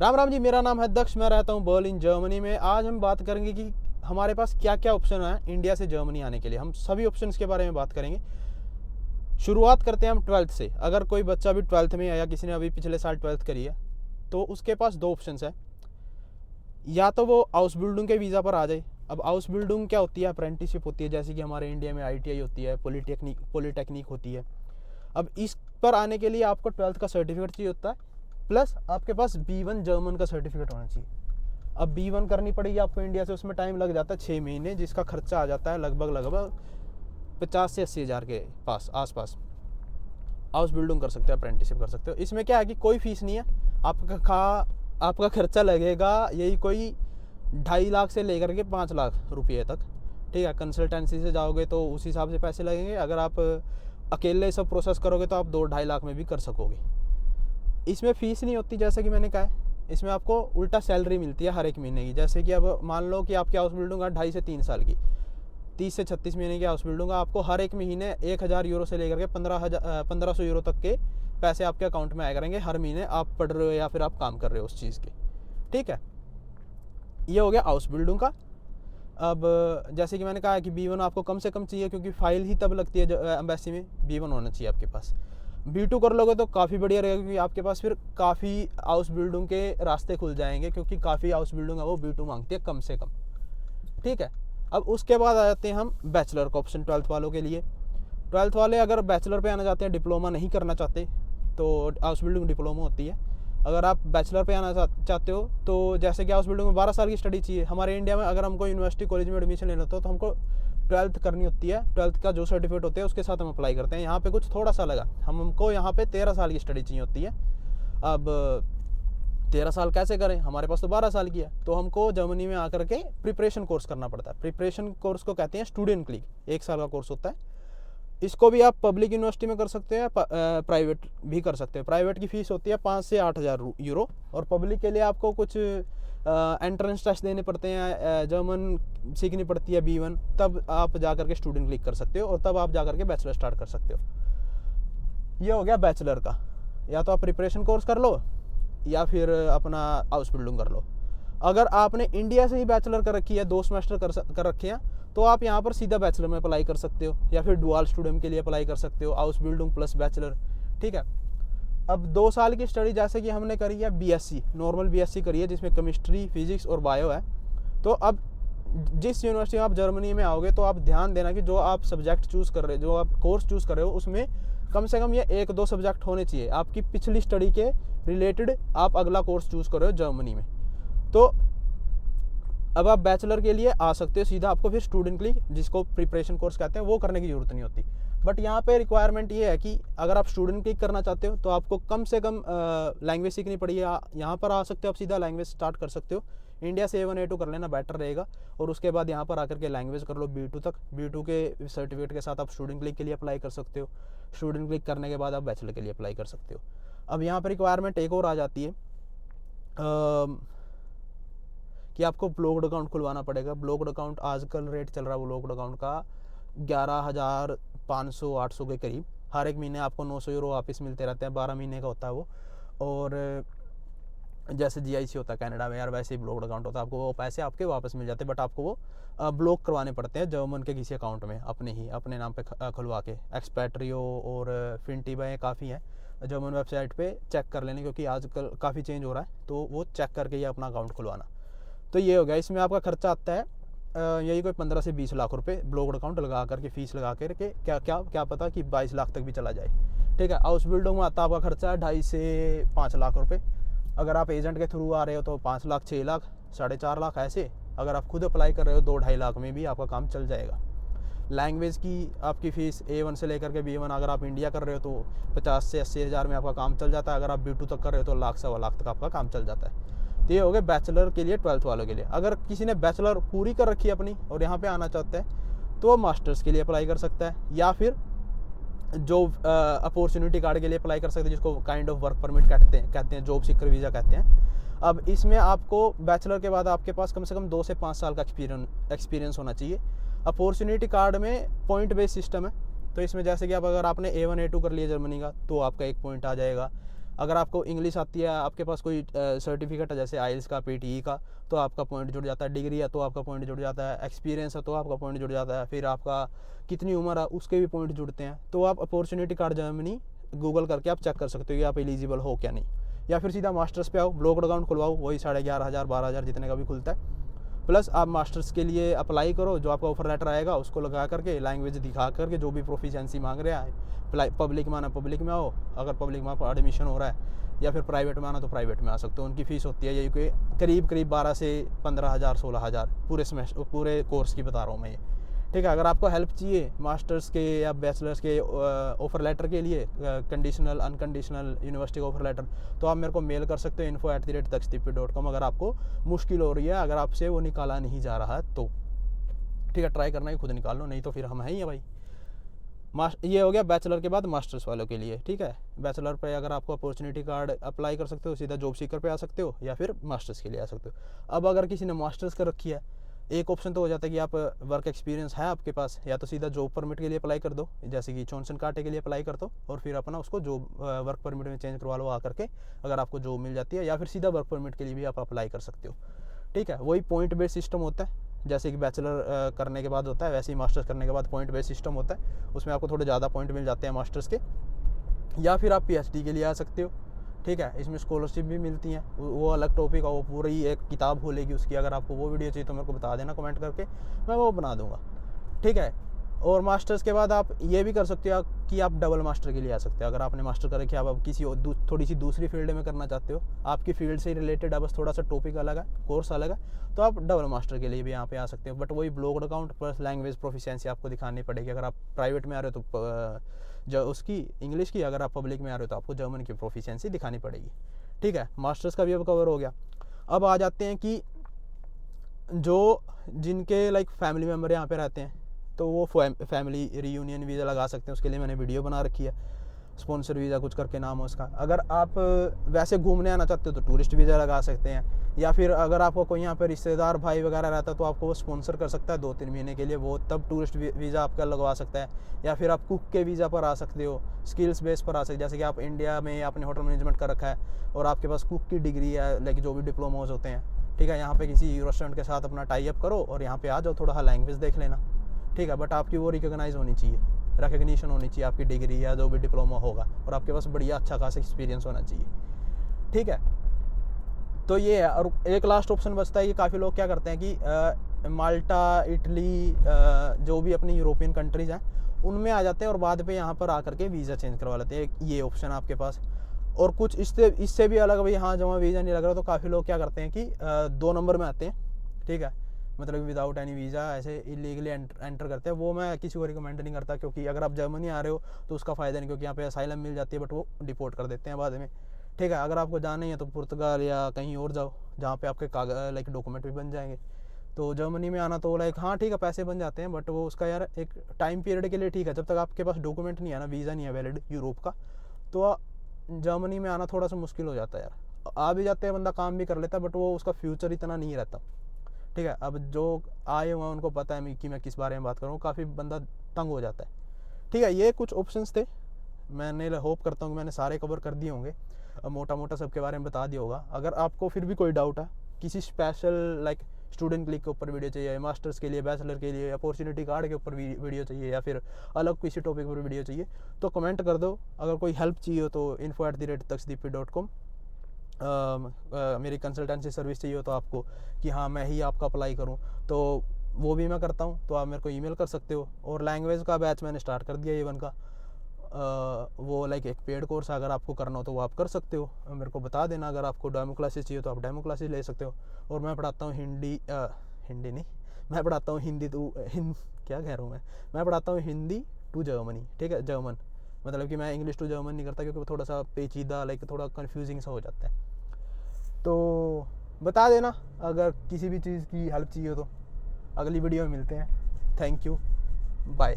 राम राम जी, मेरा नाम है दक्ष, मैं रहता हूँ बर्लिन जर्मनी में। आज हम बात करेंगे कि हमारे पास क्या क्या ऑप्शन है इंडिया से जर्मनी आने के लिए। हम सभी ऑप्शंस के बारे में बात करेंगे। शुरुआत करते हैं हम 12th से। अगर कोई बच्चा भी 12th में है या किसी ने अभी पिछले साल 12th करी है तो उसके पास दो ऑप्शंस है। या तो वो आउसबिल्डिंग के वीज़ा पर आ जाए। अब आउसबिल्डिंग क्या होती है? अप्रेंटिसशिप होती है, जैसे कि हमारे इंडिया में ITI होती है, पॉलीटेक्निक होती है। अब इस पर आने के लिए आपको 12th का सर्टिफिकेट चाहिए होता है, प्लस आपके पास B1 जर्मन का सर्टिफिकेट होना चाहिए। अब B1 करनी पड़ेगी आपको इंडिया से, उसमें टाइम लग जाता है 6 महीने, जिसका खर्चा आ जाता है लगभग 50 से 80 हज़ार के पास आसपास। हाउस बिल्डिंग कर सकते हो, अप्रेंटिसशिप कर सकते हो। इसमें क्या है कि कोई फीस नहीं है। आपका खर्चा लगेगा यही कोई 2.5 लाख से लेकर के 5 लाख रुपये तक। ठीक है, कंसल्टेंसी से जाओगे तो उस हिसाब से पैसे लगेंगे। अगर आप अकेले सब प्रोसेस करोगे तो आप 2-2.5 लाख में भी कर सकोगे। इसमें फ़ीस नहीं होती, जैसे कि मैंने कहा है। इसमें आपको उल्टा सैलरी मिलती है हर एक महीने की। जैसे कि अब मान लो कि आपकी हाउस बिल्डिंग है 2.5 से 3 साल की, 30 से 36 महीने की हाउस बिल्डिंग, आपको हर एक महीने 1,000 यूरो से लेकर के 1500 यूरो तक के पैसे आपके अकाउंट में आया करेंगे हर महीने। आप पढ़ रहे हो या फिर आप काम कर रहे हो उस चीज़ के। ठीक है, ये हो गया हाउस बिल्डिंग का। अब जैसे कि मैंने कहा है कि B1 आपको कम से कम चाहिए, क्योंकि फ़ाइल ही तब लगती है एम्बेसी में। B1 होना चाहिए आपके पास। B2 कर लोगे तो काफ़ी बढ़िया रहेगा, क्योंकि आपके पास फिर काफ़ी हाउस बिल्डिंग के रास्ते खुल जाएंगे, क्योंकि काफ़ी हाउस बिल्डिंग है वो B2 मांगती है कम से कम। ठीक है, अब उसके बाद आ जाते हैं हम बैचलर का ऑप्शन 12th वालों के लिए। 12th वाले अगर बैचलर पे आना चाहते हैं, डिप्लोमा नहीं करना चाहते, तो हाउस बिल्डिंग डिप्लोमा होती है। अगर आप बैचलर पे आना चाहते हो तो जैसे कि हाउस बिल्डिंग में 12 साल की स्टडी चाहिए। हमारे इंडिया में अगर हमको यूनिवर्सिटी कॉलेज में एडमिशन लेना होता है तो हमको 12th करनी होती है। 12th का जो सर्टिफिकेट होता है उसके साथ हम अप्लाई करते हैं। यहाँ पे कुछ थोड़ा सा लगा, हमको यहाँ पे 13 साल की स्टडी चाहिए होती है। अब 13 साल कैसे करें? हमारे पास तो 12 साल की है, तो हमको जर्मनी में आकर के प्रिपरेशन कोर्स करना पड़ता है। प्रिपरेशन कोर्स को कहते हैं स्टूडेंट क्लिक, 1 साल का कोर्स होता है। इसको भी आप पब्लिक यूनिवर्सिटी में कर सकते हैं, प्राइवेट भी कर सकते हैं। प्राइवेट की फ़ीस होती है 5 से 8,000 यूरो, और पब्लिक के लिए आपको कुछ एंट्रेंस टेस्ट देने पड़ते हैं, जर्मन सीखनी पड़ती है B1, तब आप जा करके स्टूडेंट क्लिक कर सकते हो, और तब आप जा करके बैचलर स्टार्ट कर सकते हो। ये हो गया बैचलर का। या तो आप प्रिपरेशन कोर्स कर लो या फिर अपना हाउस बिल्डिंग कर लो। अगर आपने इंडिया से ही बैचलर कर रखी है, 2 सेमेस्टर कर रखे हैं, तो आप यहाँ पर सीधा बैचलर में अप्लाई कर सकते हो, या फिर डुअल स्टूडेंट के लिए अप्लाई कर सकते हो, हाउस बिल्डिंग प्लस बैचलर। ठीक है, अब 2 साल की स्टडी जैसे कि हमने करी है BSc, नॉर्मल BSc करी है, जिसमें केमिस्ट्री, फिजिक्स और बायो है। तो अब जिस यूनिवर्सिटी में आप जर्मनी में आओगे तो आप ध्यान देना कि जो आप सब्जेक्ट चूज़ कर रहे हो, जो आप कोर्स चूज़ कर रहे हो, उसमें कम से कम ये 1-2 सब्जेक्ट होने चाहिए आपकी पिछली स्टडी के रिलेटेड। आप अगला कोर्स चूज़ कर रहे हो जर्मनी में, तो अब आप बैचलर के लिए आ सकते हो सीधा। आपको फिर स्टूडेंट क्लिक, जिसको प्रिपरेशन कोर्स कहते हैं, वो करने की ज़रूरत नहीं होती। बट यहाँ पे रिक्वायरमेंट ये है कि अगर आप स्टूडेंट क्लिक करना चाहते हो तो आपको कम से कम लैंग्वेज सीखनी पड़ेगी। यहाँ पर आ सकते हो आप सीधा, लैंग्वेज स्टार्ट कर सकते हो। इंडिया से A1 A2 कर लेना बेटर रहेगा, और उसके बाद यहाँ पर आकर के लैंग्वेज कर लो B2 तक। B2 के सर्टिफिकेट के साथ आप स्टूडेंट क्लिक के लिए अप्लाई कर सकते हो। स्टूडेंट क्लिक करने के बाद आप बैचलर के लिए अप्लाई कर सकते हो। अब यहाँ पर रिक्वायरमेंट एक और आ जाती है कि आपको ब्लॉक्ड अकाउंट खुलवाना पड़ेगा। ब्लॉक्ड अकाउंट आजकल रेट चल रहा है ब्लॉक्ड अकाउंट का 11,500-800 के करीब। हर एक महीने आपको 900 यूरो वापस मिलते रहते हैं, 12 महीने का होता है वो। और जैसे GIC होता है कनाडा में यार, वैसे ही ब्लॉक्ड अकाउंट होता है। आपको वो पैसे आपके वापस मिल जाते हैं, बट आपको वो ब्लॉक करवाने पड़ते हैं जर्मन के किसी अकाउंट में, अपने नाम पे खुलवा के। एक्सपेट्रियो और फिनटिबा काफ़ी है, जर्मन वेबसाइट पे चेक कर लेने, क्योंकि आजकल काफ़ी चेंज हो रहा है, तो वो चेक करके ही अपना अकाउंट खुलवाना। तो ये हो गया। इसमें आपका खर्चा आता है यही कोई 15 से 20 लाख रुपए ब्लॉक्ड अकाउंट लगा करके, फीस लगा करके। क्या पता कि 22 लाख तक भी चला जाए। ठीक है, हाउस बिल्डिंग में आता आपका खर्चा है 2.5 से 5 लाख रुपए। अगर आप एजेंट के थ्रू आ रहे हो तो 5 लाख, 6 लाख, 4.5 लाख ऐसे। अगर आप खुद अप्लाई कर रहे हो 2-2.5 लाख में भी आपका काम चल जाएगा। लैंग्वेज की आपकी फ़ीस A1 से लेकर के B1, अगर आप इंडिया कर रहे हो तो 50 से 80 हज़ार में आपका काम चल जाता है। अगर आप B2 तक कर रहे हो तो 1-1.25 लाख तक आपका काम चल जाता है। तो ये हो गए बैचलर के लिए, 12th वालों के लिए। अगर किसी ने बैचलर पूरी कर रखी है अपनी और यहाँ पे आना चाहता है तो वो मास्टर्स के लिए अप्लाई कर सकता है, या फिर जो अपॉर्चुनिटी कार्ड के लिए अप्लाई कर सकते हैं, जिसको काइंड ऑफ वर्क परमिट कहते हैं, जॉब सीकर वीज़ा कहते हैं। अब इसमें आपको बैचलर के बाद आपके पास कम से कम 2 से 5 साल का एक्सपीरियंस होना चाहिए। अपॉर्चुनिटी कार्ड में पॉइंट बेस्ड सिस्टम है, तो इसमें जैसे कि अगर आपने A1 A2 कर लिया जर्मनी का तो आपका 1 पॉइंट आ जाएगा। अगर आपको इंग्लिश आती है, आपके पास कोई सर्टिफिकेट है जैसे आइल्स का, पीटीई का, तो आपका पॉइंट जुड़ जाता है। डिग्री है तो आपका पॉइंट जुड़ जाता है। एक्सपीरियंस है तो आपका पॉइंट जुड़ जाता है। फिर आपका कितनी उम्र है उसके भी पॉइंट जुड़ते हैं। तो आप अपॉर्चुनिटी कार्ड जर्मनी गूगल करके आप चेक कर सकते हो कि आप एलिजिबल हो क्या नहीं। या फिर सीधा मास्टर्स पे आओ, ब्लॉक्ड अकाउंट खुलवाओ, वही 11,500 12,000 जितने का भी खुलता है। प्लस आप मास्टर्स के लिए अप्लाई करो, जो आपका ऑफर लेटर आएगा उसको लगा करके, लैंग्वेज दिखा करके, जो भी प्रोफिशिएंसी मांग रहा है, पब्लिक में आना पब्लिक में आओ, अगर पब्लिक में आपका एडमिशन हो रहा है, या फिर प्राइवेट में आना तो प्राइवेट में आ सकते हो। उनकी फ़ीस होती है यही कि करीब 12 से 15,000 16,000 पूरे कोर्स की बता रहा हूँ मैं ये, ठीक है। अगर आपको हेल्प चाहिए मास्टर्स के या बैचलर्स के ऑफ़र लेटर के लिए, कंडीशनल अनकंडीशनल यूनिवर्सिटी का ऑफर लेटर, तो आप मेरे को मेल कर सकते हो info@takshdeep.com। अगर आपको मुश्किल हो रही है, अगर आपसे वो निकाला नहीं जा रहा है तो ठीक है, ट्राई करना ही, खुद निकाल लो, नहीं तो फिर हम हैं ही है भाई। ये हो गया बैचलर के बाद मास्टर्स वालों के लिए, ठीक है। बैचलर पे अगर आपको अपॉर्चुनिटी कार्ड अप्लाई कर सकते हो, सीधा जॉब सीकर पे आ सकते हो, या फिर मास्टर्स के लिए आ सकते हो। अब अगर किसी ने मास्टर्स कर रखी है, एक ऑप्शन तो हो जाता है कि आप वर्क एक्सपीरियंस है आपके पास, या तो सीधा जॉब परमिट के लिए अप्लाई कर दो, जैसे कि जॉनसन कार्टे के लिए अप्लाई कर दो, और फिर अपना उसको जॉब वर्क परमिट में चेंज करवा लो आ करके, अगर आपको जॉब मिल जाती है। या फिर सीधा वर्क परमिट के लिए भी आप अप्लाई कर सकते हो, ठीक है। वही पॉइंट बेस्ड सिस्टम होता है, जैसे कि बैचलर करने के बाद होता है, वैसे ही मास्टर्स करने के बाद पॉइंट बेस्ड सिस्टम होता है। उसमें आपको थोड़े ज़्यादा पॉइंट मिल जाते हैं मास्टर्स के। या फिर आप पीएचडी के लिए आ सकते हो, ठीक है। इसमें स्कॉलरशिप भी मिलती हैं, वो अलग टॉपिक है, वो पूरी एक किताब खोलेगी उसकी। अगर आपको वो वीडियो चाहिए तो मेरे को बता देना कमेंट करके, मैं वो बना दूंगा, ठीक है। और मास्टर्स के बाद आप ये भी कर सकते हो कि आप डबल मास्टर के लिए आ सकते हो। अगर आपने मास्टर कर रखी है, आप किसी थोड़ी सी दूसरी फील्ड में करना चाहते हो, आपकी फील्ड से रिलेटेड है, बस थोड़ा सा टॉपिक अलग है, कोर्स अलग है, तो आप डबल मास्टर के लिए भी यहाँ पे आ सकते हो। बट वही blocked account plus language proficiency आपको दिखानी पड़ेगी। अगर आप प्राइवेट में आ रहे हो तो जो उसकी इंग्लिश की, अगर आप पब्लिक में आ रहे हो तो आपको जर्मन की प्रोफिशिएंसी दिखानी पड़ेगी, ठीक है। मास्टर्स का भी अब कवर हो गया। अब आ जाते हैं कि जो जिनके लाइक फैमिली मेम्बर यहाँ पे रहते हैं, तो वो फैमिली रियूनियन वीज़ा लगा सकते हैं। उसके लिए मैंने वीडियो बना रखी है, स्पॉन्सर वीज़ा कुछ करके नाम है उसका। अगर आप वैसे घूमने आना चाहते हो तो टूरिस्ट वीज़ा लगा सकते हैं। या फिर अगर आपको कोई यहाँ पर रिश्तेदार भाई वगैरह रहता है तो आपको वो स्पॉन्सर कर सकता है 2-3 महीने के लिए, वो तब टूरिस्ट वीज़ा आपका लगवा सकता है। या फिर आप कुक के वीज़ा पर आ सकते हो, स्किल्स बेस पर आ सकते, जैसे कि आप इंडिया में आपने होटल मैनेजमेंट कर रखा है और आपके पास कुक की डिग्री है, लाइक जो भी डिप्लोमाज होते हैं, ठीक है। यहाँ पे किसी रेस्टोरेंट के साथ अपना टाई अप करो और यहाँ पे आ जाओ, थोड़ा सा लैंग्वेज देख लेना, ठीक है। बट आपकी वो रिकॉग्नाइज होनी चाहिए, रिकग्निशन होनी चाहिए आपकी डिग्री या जो भी डिप्लोमा होगा, और आपके पास बढ़िया अच्छा खासा एक्सपीरियंस होना चाहिए, ठीक है। तो ये है। और एक लास्ट ऑप्शन बचता है कि काफ़ी लोग क्या करते हैं कि माल्टा, इटली, जो भी अपनी यूरोपियन कंट्रीज़ हैं उनमें आ जाते हैं और बाद में यहाँ पर आकर के वीज़ा चेंज करवा लेते हैं। ये ऑप्शन आपके पास। और कुछ इससे भी अलग, भाई हाँ जहाँ वीज़ा नहीं लग रहा, तो काफ़ी लोग क्या करते हैं कि 2 नंबर में आते हैं, ठीक है, मतलब विदाउट एनी वीज़ा ऐसे इलीगली एंटर करते हैं। वो मैं किसी को रिकमेंड नहीं करता, क्योंकि अगर आप जर्मनी आ रहे हो तो उसका फ़ायदा नहीं, क्योंकि यहाँ पे असाइलम मिल जाती है, बट वो डिपोर्ट कर देते हैं बाद में, ठीक है। अगर आपको जाना ही है तो पुर्तगाल या कहीं और जाओ जहाँ पे आपके कागज लाइक डॉक्यूमेंट भी बन जाएंगे। तो जर्मनी में आना तो लाइक हाँ ठीक है, पैसे बन जाते हैं, बट वो उसका यार एक टाइम पीरियड के लिए ठीक है, जब तक आपके पास डॉक्यूमेंट नहीं है ना, वीज़ा नहीं है वैलिड यूरोप का, तो जर्मनी में आना थोड़ा सा मुश्किल हो जाता है यार। आ भी जाते हैं, बंदा काम भी कर लेता है, बट वो उसका फ्यूचर इतना नहीं रहता, ठीक है। अब जो आए हुए हैं उनको पता है कि मैं किस बारे में बात कर रहा हूँ, काफ़ी बंदा तंग हो जाता है, ठीक है। ये कुछ ऑप्शंस थे, मैंने होप करता हूँ कि मैंने सारे कवर कर दिए होंगे, मोटा मोटा सबके बारे में बता दिया होगा। अगर आपको फिर भी कोई डाउट है, किसी स्पेशल लाइक स्टूडेंट क्लिक के ऊपर वीडियो चाहिए, मास्टर्स के लिए, बैचलर के लिए, अपॉर्चुनिटी कार्ड के ऊपर वीडियो चाहिए, या फिर अलग किसी टॉपिक पर वीडियो चाहिए, तो कमेंट कर दो। अगर कोई हेल्प चाहिए हो तो info@takshdeep.com। मेरी कंसल्टेंसी सर्विस चाहिए हो तो आपको, कि हाँ मैं ही आपका अप्लाई करूँ, तो वो भी मैं करता हूँ, तो आप मेरे को ईमेल कर सकते हो। और लैंग्वेज का बैच मैंने स्टार्ट कर दिया A1 का, वो लाइक एक पेड कोर्स है, अगर आपको करना हो तो वो आप कर सकते हो, मेरे को बता देना। अगर आपको डेमो क्लासेस चाहिए तो आप डेमो क्लासेस ले सकते हो। और मैं पढ़ाता हूँ हिंदी नहीं, मैं पढ़ाता हूँ क्या कह रहा हूँ मैं पढ़ाता हूँ हिंदी टू जर्मनी, ठीक है, जर्मन, मतलब कि मैं इंग्लिश टू जर्मन नहीं करता, क्योंकि वो थोड़ा सा पेचीदा लाइक थोड़ा कन्फ्यूजिंग सा हो जाता है। तो बता देना अगर किसी भी चीज़ की हेल्प चाहिए हो तो। अगली वीडियो में मिलते हैं। Thank you, bye.